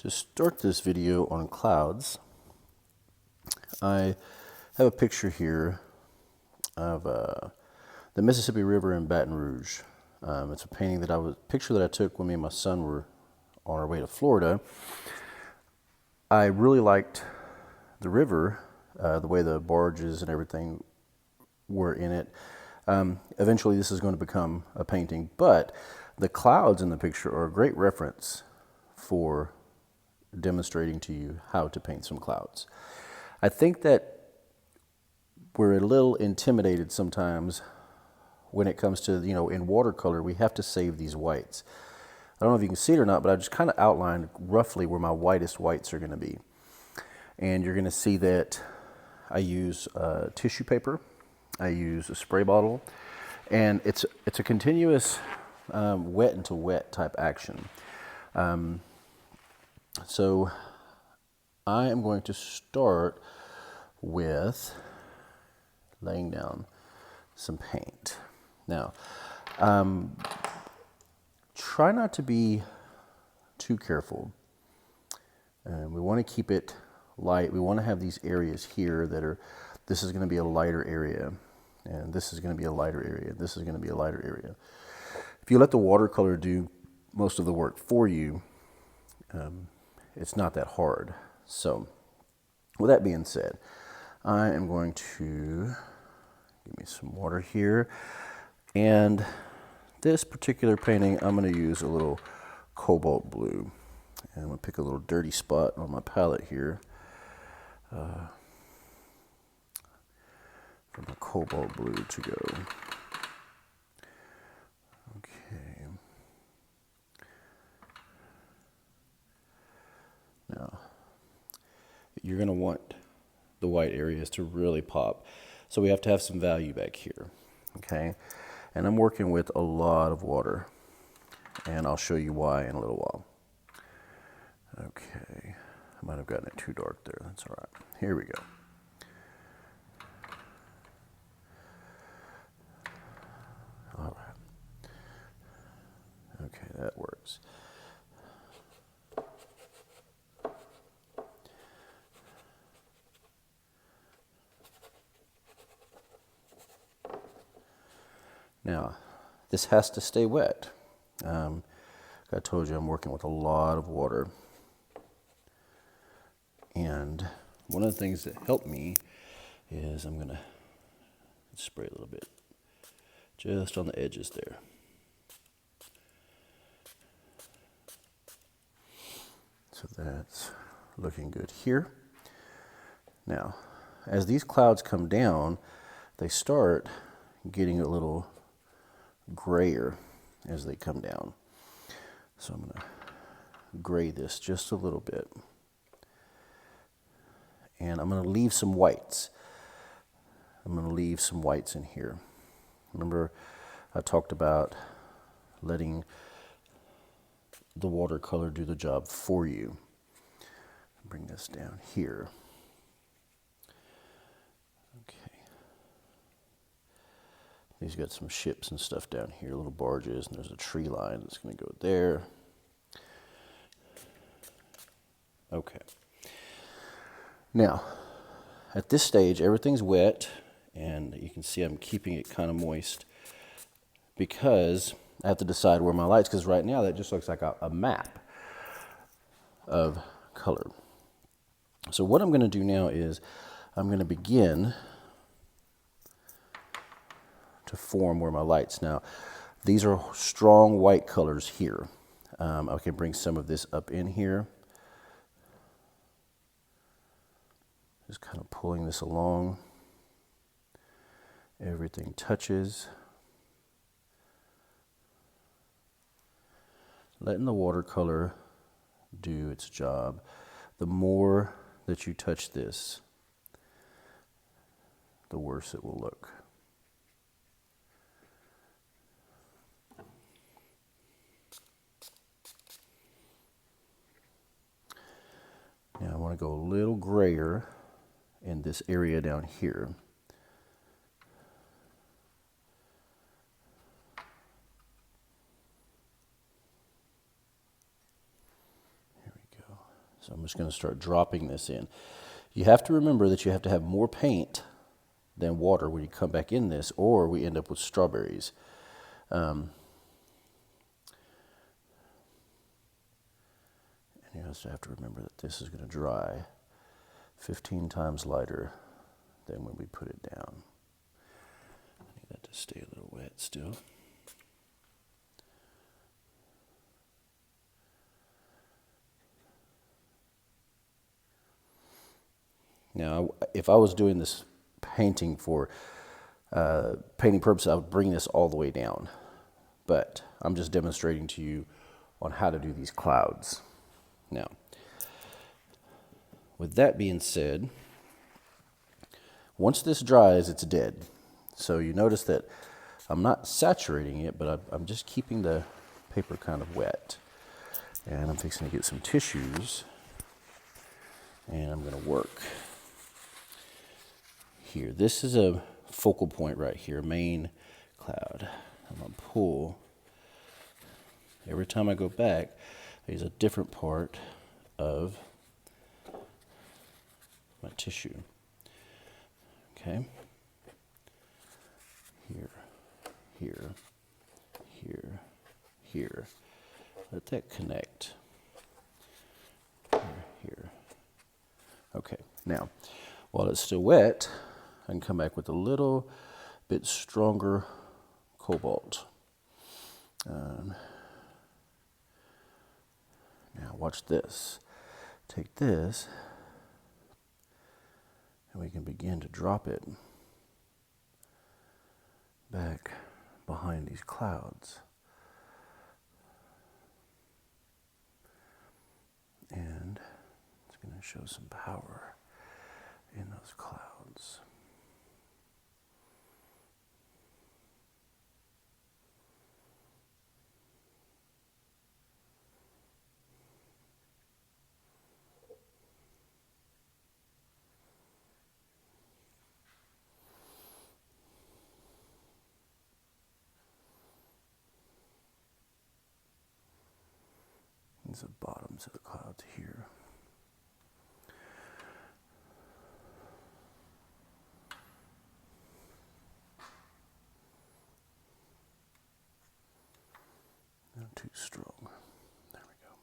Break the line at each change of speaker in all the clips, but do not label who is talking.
To start this video on clouds, I have a picture here of the Mississippi River in Baton Rouge. It's a picture that I took when me and my son were on our way to Florida. I really liked the river, the way the barges and everything were in it. Eventually this is going to become a painting, but the clouds in the picture are a great reference for demonstrating to you how to paint some clouds. I think that we're a little intimidated sometimes when it comes to, in watercolor, we have to save these whites. I don't know if you can see it or not, but I just kind of outlined roughly where my whitest whites are going to be. And you're going to see that I use tissue paper, I use a spray bottle, and it's a continuous wet into wet type action. So I am going to start with laying down some paint. Now, try not to be too careful. We want to keep it light. We want to have these areas here that this is going to be a lighter area, and this is going to be a lighter area, this is going to be a lighter area. If you let the watercolor do most of the work for you, it's not that hard. So with that being said, I am going to give me some water here, and this particular painting I'm going to use a little cobalt blue, and I'm going to pick a little dirty spot on my palette here for my cobalt blue to go. Okay. Now, you're going to want the white areas to really pop. So we have to have some value back here. Okay. And I'm working with a lot of water, and I'll show you why in a little while. Okay. I might have gotten it too dark there. That's all right. Here we go. All right. Okay, that works. Now, this has to stay wet. I told you I'm working with a lot of water. And one of the things that helped me is I'm going to spray a little bit just on the edges there. So that's looking good here. Now, as these clouds come down, they start getting a little grayer as they come down. So I'm going to gray this just a little bit. And I'm going to leave some whites. I'm going to leave some whites in here. Remember, I talked about letting the watercolor do the job for you. Bring this down here. Okay. These got some ships and stuff down here, little barges, and there's a tree line that's going to go there. Okay. Now, at this stage, everything's wet, and you can see I'm keeping it kind of moist because I have to decide where my light's, because right now that just looks like a map of color. So what I'm going to do now is I'm going to begin to form where my light's. Now, these are strong white colors here. I can bring some of this up in here. Just kind of pulling this along. Everything touches. Letting the watercolor do its job. The more that you touch this, the worse it will look. Now I want to go a little grayer in this area down here. Here we go. So I'm just going to start dropping this in. You have to remember that you have to have more paint than water when you come back in this, or we end up with strawberries. And you also have to remember that this is going to dry 15 times lighter than when we put it down. I need that to stay a little wet still. Now, if I was doing this painting for painting purposes, I would bring this all the way down. But I'm just demonstrating to you on how to do these clouds. Now, with that being said, once this dries, it's dead. So you notice that I'm not saturating it, but I'm just keeping the paper kind of wet. And I'm fixing to get some tissues, and I'm going to work here. This is a focal point right here, main cloud. I'm going to pull. Every time I go back, there's a different part of my tissue. Okay? Here, here, here, here. Let that connect. Here, here. Okay, now, while it's still wet, I can come back with a little bit stronger cobalt. Now watch this. Take this, and we can begin to drop it back behind these clouds. And it's going to show some power in those clouds. These are the bottoms of the clouds here. Not too strong. There we go.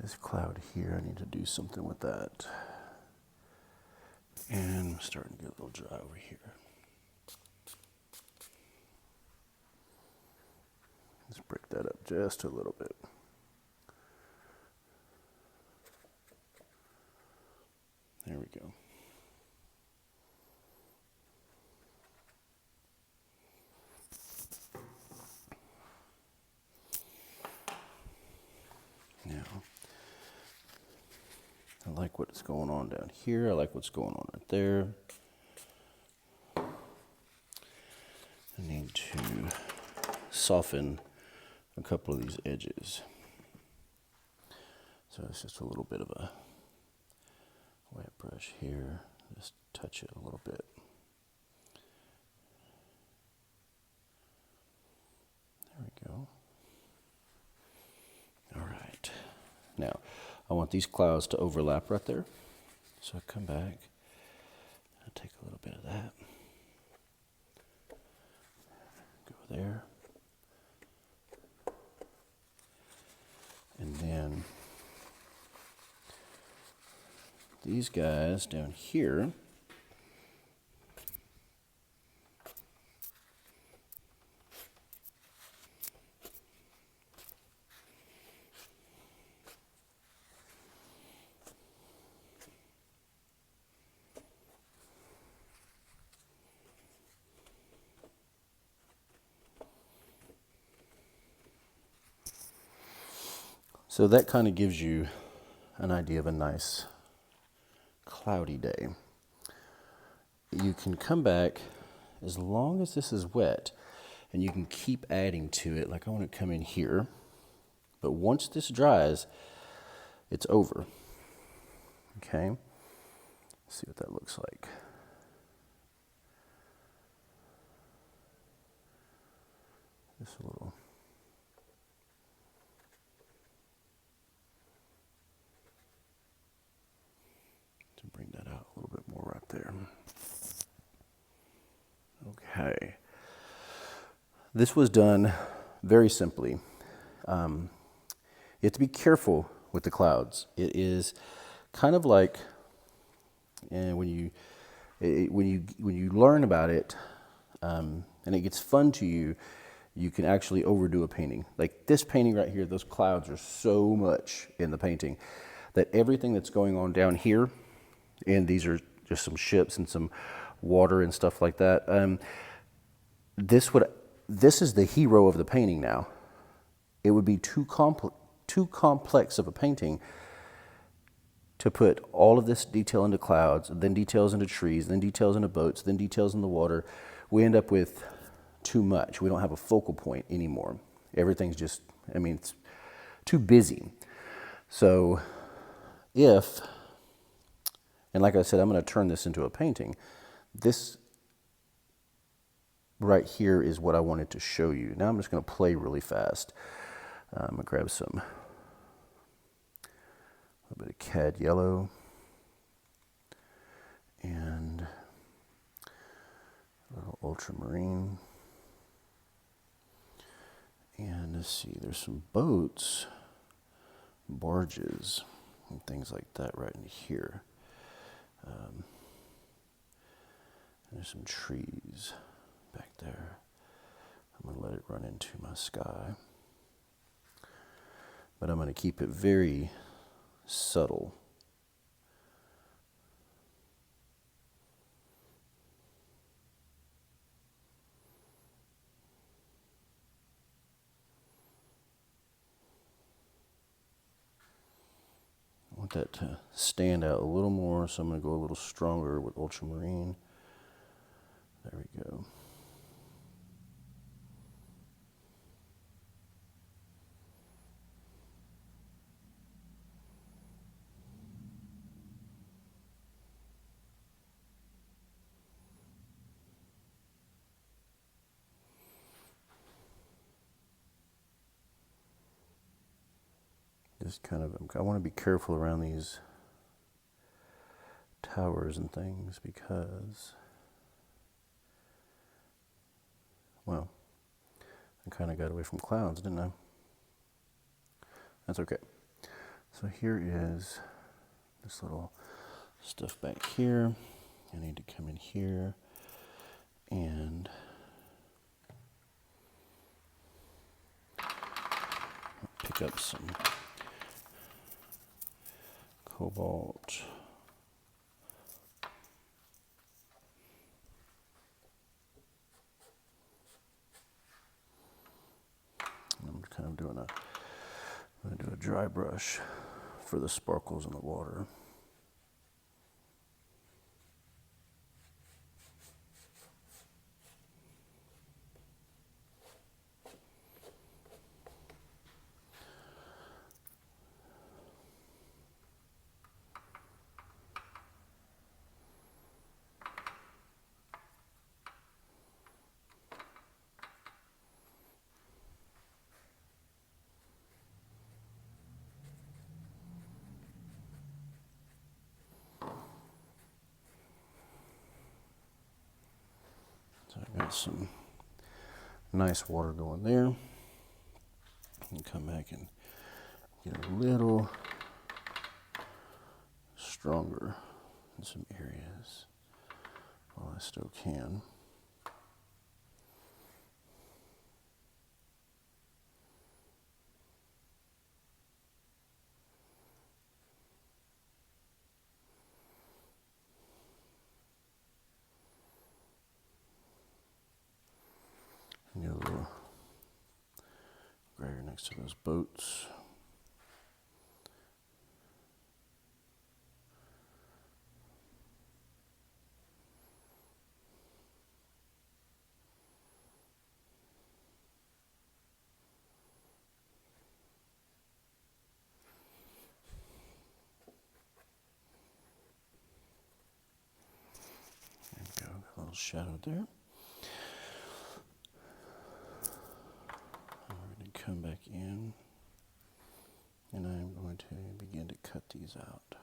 This cloud here, I need to do something with that. And I'm starting to get a little dry over here. Let's break that up just a little bit. There we go. Now, I like what's going on down here. I like what's going on right there. I need to soften a couple of these edges. So it's just a little bit of a wet brush here. Just touch it a little bit. There we go. All right. Now, I want these clouds to overlap right there. So I come back, I take a little bit of that, go there, and then these guys down here, so that kind of gives you an idea of a nice cloudy day. You can come back, as long as this is wet, and you can keep adding to it. Like I want to come in here, but once this dries, it's over. Okay, let's see what that looks like. Just a little. To bring that out a little bit more right there. Okay. This was done very simply. You have to be careful with the clouds. It is kind of like, and when you learn about it, and it gets fun to you, you can actually overdo a painting. Like this painting right here, those clouds are so much in the painting that everything that's going on down here, and these are just some ships and some water and stuff like that. This is the hero of the painting now. It would be too complex of a painting to put all of this detail into clouds, then details into trees, then details into boats, then details in the water. We end up with too much. We don't have a focal point anymore. Everything's just, it's too busy. So and like I said, I'm going to turn this into a painting. This right here is what I wanted to show you. Now I'm just going to play really fast. I'm going to grab a little bit of cad yellow and a little ultramarine. And let's see, there's some boats, barges, and things like that right in here. There's some trees back there. I'm going to let it run into my sky. But I'm going to keep it very subtle. I want that to stand out a little more, so I'm going to go a little stronger with ultramarine. There we go. Just kind of, I want to be careful around these towers and things because, well, I kind of got away from clouds, didn't I? That's okay. So here is this little stuff back here. I need to come in here and pick up some cobalt. I'm kind of I'm going to do a dry brush for the sparkles in the water. So I've got some nice water going there. And come back and get a little stronger in some areas while I still can. And get a little grayer next to those boats. little shadow there. I'm going to come back in, and I'm going to begin to cut these out.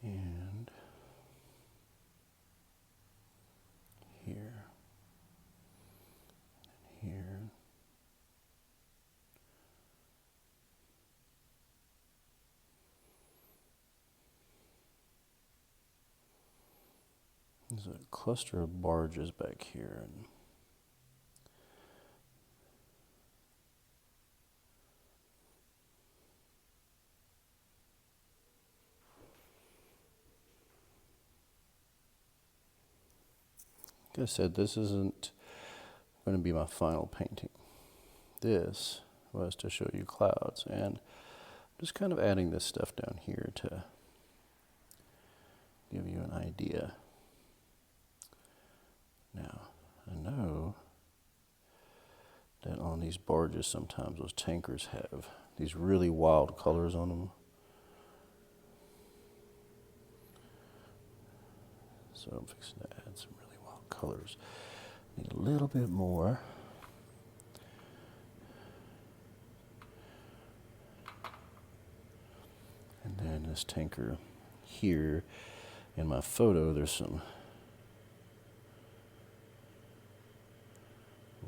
And here, and here. There's a cluster of barges back here. And like I said, this isn't going to be my final painting. This was to show you clouds, and I'm just kind of adding this stuff down here to give you an idea. Now, I know that on these barges sometimes those tankers have these really wild colors on them. So I'm fixing to add some really wild colors. Need a little bit more. And then this tanker here in my photo, there's some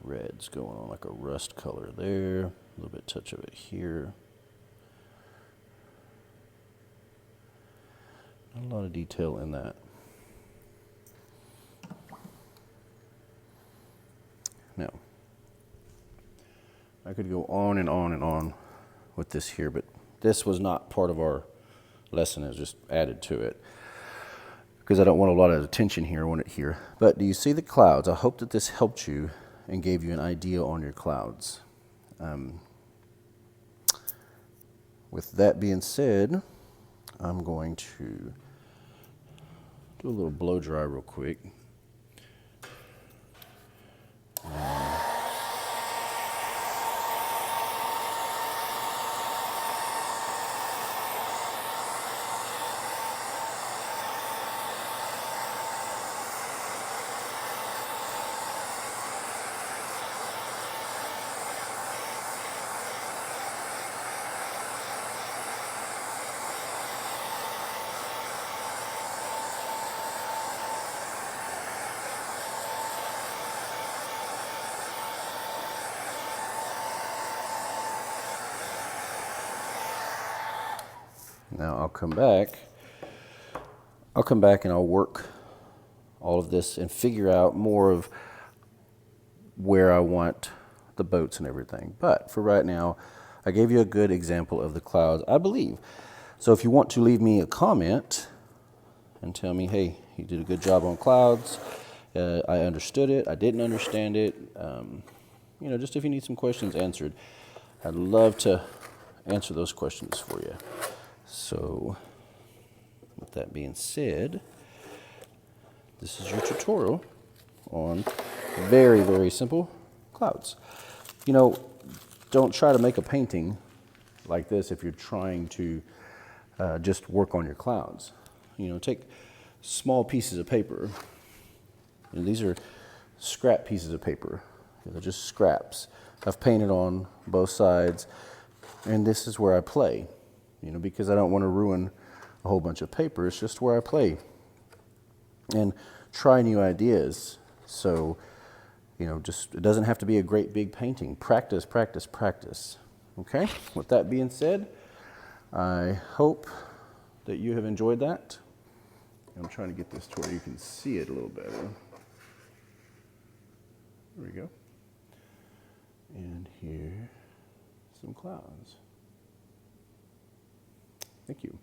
reds going on, like a rust color there, a little bit touch of it here. Not a lot of detail in that. Now, I could go on and on and on with this here, but this was not part of our lesson. It was just added to it because I don't want a lot of attention here. I want it here. But do you see the clouds? I hope that this helped you and gave you an idea on your clouds. With that being said, I'm going to do a little blow dry real quick. Now I'll come back and I'll work all of this and figure out more of where I want the boats and everything. But for right now, I gave you a good example of the clouds, I believe. So if you want to leave me a comment and tell me, hey, you did a good job on clouds, I understood it, I didn't understand it, you know, just if you need some questions answered, I'd love to answer those questions for you. So, with that being said, this is your tutorial on very, very simple clouds. You know, don't try to make a painting like this if you're trying to just work on your clouds. You know, take small pieces of paper. You know, these are scrap pieces of paper. They're just scraps. I've painted on both sides, and this is where I play. You know, because I don't want to ruin a whole bunch of paper. It's just where I play and try new ideas. So, you know, just it doesn't have to be a great big painting. Practice, practice, practice. Okay? With that being said, I hope that you have enjoyed that. I'm trying to get this to where you can see it a little better. There we go. And here, some clouds. Thank you.